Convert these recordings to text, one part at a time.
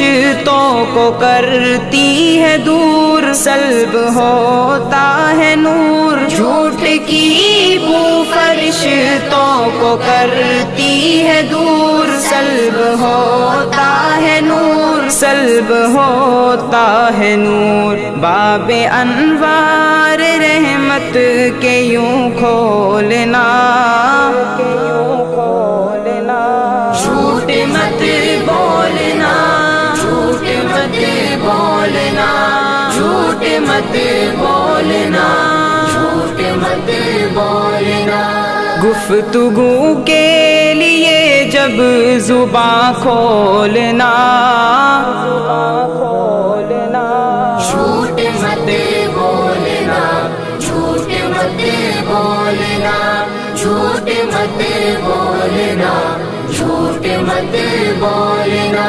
فرشتوں کو کرتی ہے دور، سلب ہوتا ہے نور، جھوٹ کی بو فرشتوں کو کرتی ہے دور، سلب ہوتا ہے نور، سلب ہوتا ہے نور۔ باب انوار رحمت کے یوں کھولنا، جھوٹ مت بولنا، جھوٹ مت بولنا، جھوٹ مت بولنا، جھوٹ مت بولنا۔ گفتگو کے لیے جب زباں کھولنا، جھوٹ مت بولنا، جھوٹ مت بولنا، جھوٹ مت بولنا، جھوٹ مت بولنا۔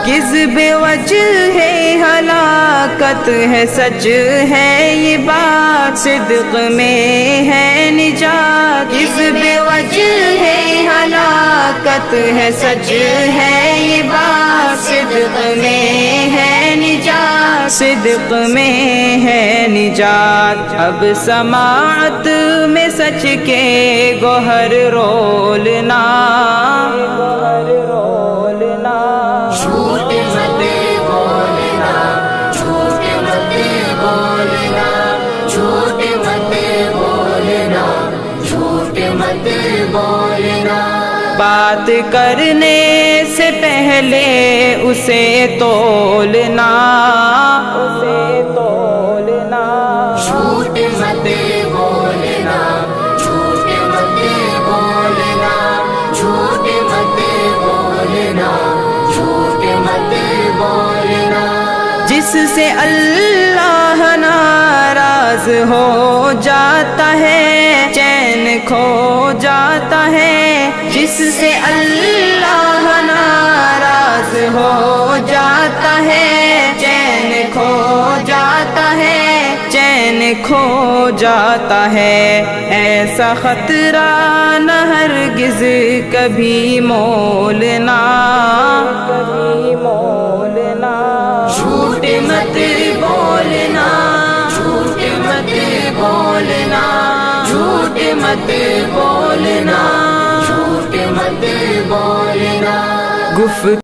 کذب وجہ ہے ہلاکت ہے، سچ ہے یہ بات، صدق میں ہے نجات۔ کذب وجہ ہے ہلاکت ہے، سچ ہے یہ بات، صدق میں ہے نجات، صدق میں ہے نجات۔ اب سماعت میں سچ کے گوہر رولنا، جھوٹ مت بولنا، جھوٹ مت بولنا، جھوٹ مت بولنا، جھوٹ مت بولنا۔ بات کرنے سے پہلے اسے تولنا، اسے تولنا، جھوٹ مت بولنا، جھوٹ مت بولنا، جھوٹ مت بولنا، جھوٹ مت بولنا۔ جس سے اللہ ناراض ہو جاتا ہے، چین کھو جاتا ہے، جس سے اللہ ناراض ہو جاتا ہے، چین کھو جاتا ہے، چین کھو جاتا ہے۔ ایسا خطرہ نہ ہرگز کبھی مولنا، کبھی مولنا، جھوٹ مت بولنا، جھوٹ مت بولنا، جھوٹ مت بولنا، جھوٹ مت بولنا۔